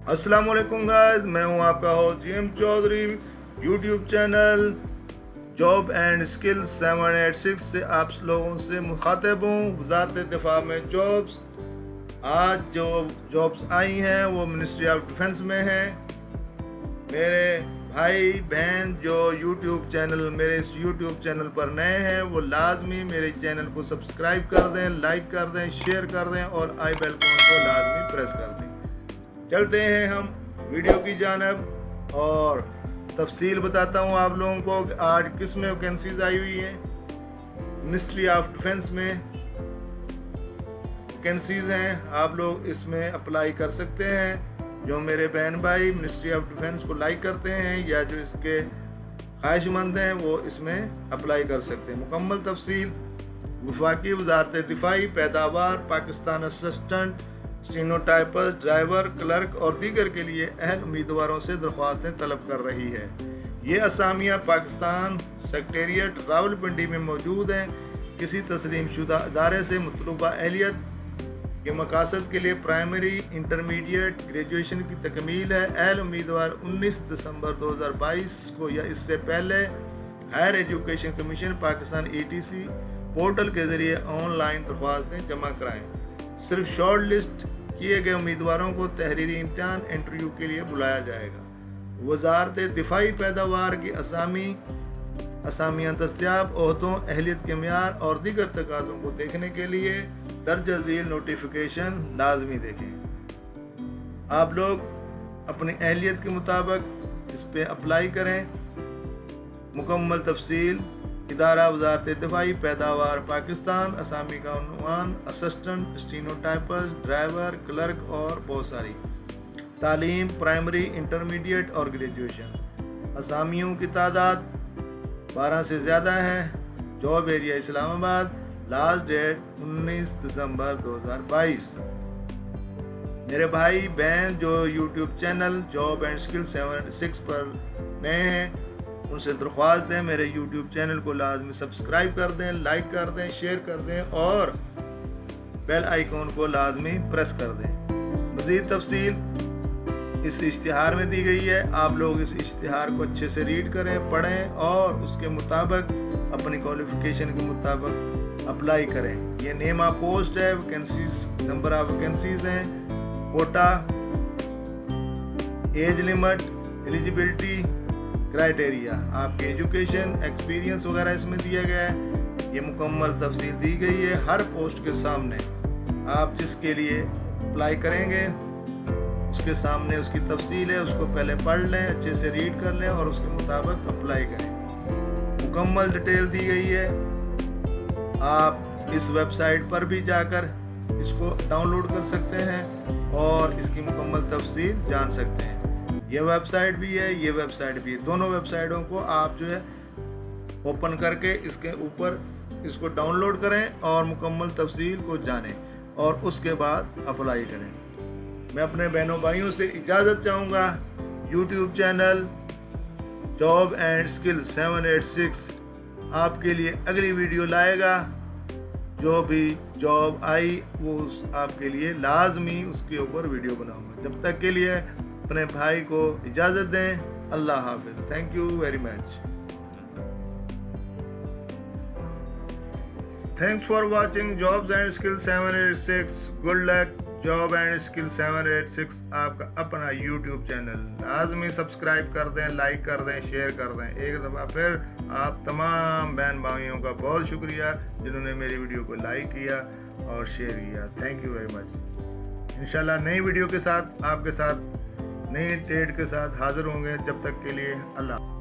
अस्सलाम वालेकुम गाइस, मैं हूं आपका host G M Chaudhry. YouTube channel job and skills 786 से आप लोगों से मुखातिब हूँ। वज़ारत दिफा में जॉब्स, आज जो जॉब्स आई हैं वो मिनिस्ट्री ऑफ डिफेंस में हैं। मेरे भाई बहन जो मेरे इस यूट्यूब चैनल पर नए हैं वो लाजमी मेरे चैनल को सब्सक्राइब कर दें, लाइक कर दें, शेयर कर दें और आई बेल आइकन को लाजमी प्रेस कर दें। चलते हैं हम वीडियो की जानब और तफसील बताता हूँ आप लोगों को कि आज किस में वैकेंसीज आई हुई हैं। मिनिस्ट्री ऑफ डिफेंस में वैकेंसीज हैं, आप लोग इसमें अप्लाई कर सकते हैं। जो मेरे बहन भाई मिनिस्ट्री ऑफ डिफेंस को लाइक करते हैं या जो इसके ख्वाहिशमंद हैं वो इसमें अप्लाई कर सकते हैं। मुकम्मल तफसील वफाकी वज़ारत दिफाई पैदावार पाकिस्तान असिस्टेंट स्टीनोटाइपर ड्राइवर क्लर्क और दीगर के लिए अहल उम्मीदवारों से दरख्वास्तें तलब कर रही है। ये असामियाँ पाकिस्तान सेक्रेटेरिएट रावलपिंडी में मौजूद हैं। किसी तस्लीम शुदा इदारे से मतलूबा अहलियत के मकासद के लिए प्राइमरी इंटरमीडिएट ग्रेजुएशन की तकमील है। अहल उम्मीदवार 19 दिसंबर 2022 को या इससे पहले higher education commission Pakistan ETC portal के ज़रिए ऑनलाइन दरख्वास्तें जमा कराएँ। सिर्फ शॉर्ट लिस्ट किए गए उम्मीदवारों को तहरीरी इम्तिहान इंटरव्यू के लिए बुलाया जाएगा। वज़ारत दिफाई पैदावार की असामियाँ दस्तयाब ओहदों अहलियत के मियार और दीगर तकाज़ों को देखने के लिए दर्ज झील नोटिफिकेशन लाजमी देखें। आप लोग अपनी अहलियत के मुताबिक इस पर अप्लाई करें। मुकम्मल तफसील इदारा वज़ारत दिफाई पैदावार पाकिस्तान, असामी का उन्वान असिस्टेंट स्टीनोटाइपर्स ड्राइवर क्लर्क और बहुत सारी तालीम प्राइमरी इंटरमीडिएट और ग्रेजुएशन। असामियों की तादाद 12 से ज़्यादा है। Job area Islamabad. Last date 19 दिसंबर 2022। मेरे भाई बहन जो YouTube channel job and skill 786 पर नए हैं उनसे दरख्वास्त दें मेरे यूट्यूब चैनल को लाजमी सब्सक्राइब कर दें, लाइक कर दें, शेयर कर दें और बेल आइकॉन को लाजमी प्रेस कर दें। मज़ीद तफसील इस इश्तिहार में दी गई है। आप लोग इस इश्तिहार को अच्छे से रीड करें, पढ़ें और उसके मुताबिक अपनी क्वालिफ़िकेशन के मुताबिक अप्लाई करें। ये नेम ऑफ पोस्ट है, वैकेंसीज नंबर ऑफ वैकेंसीज हैं, quota, age limit, eligibility criteria, आपके एजुकेशन एक्सपीरियंस वगैरह इसमें दिया गया है। ये मुकम्मल तफसील दी गई है हर पोस्ट के सामने। आप जिसके लिए अप्लाई करेंगे उसके सामने उसकी तफसील है, उसको पहले पढ़ लें, अच्छे से रीड कर लें और उसके मुताबिक अप्लाई करें। मुकम्मल डिटेल दी गई है। आप इस वेबसाइट पर भी जाकर इसको डाउनलोड कर सकते हैं और इसकी मुकम्मल तफसील जान सकते हैं। ये वेबसाइट भी है, ये वेबसाइट भी है। दोनों वेबसाइटों को आप जो है ओपन करके इसके ऊपर इसको डाउनलोड करें और मुकम्मल तफसील को जानें और उसके बाद अप्लाई करें। मैं अपने बहनों भाइयों से इजाज़त चाहूँगा। YouTube channel job and skill 786 आपके लिए अगली वीडियो लाएगा। जो भी जॉब आई वो आपके लिए लाजमी उसके ऊपर वीडियो बनाऊँगा। जब तक के लिए अपने भाई को इजाज़त दें। अल्लाह हाफिज़। Thank you very much. Thanks for watching jobs and skill 786। Good luck. Job and skill 786 आपका अपना यूट्यूब चैनल। लाजमी सब्सक्राइब कर दें, लाइक कर दें, शेयर कर दें। एक दफ़ा फिर आप तमाम बहन भाइयों का बहुत शुक्रिया जिन्होंने मेरी वीडियो को लाइक किया और शेयर किया। Thank you very much. इंशाल्लाह नई वीडियो के साथ आपके साथ नई डेट के साथ हाजिर होंगे। जब तक के लिए अल्लाह।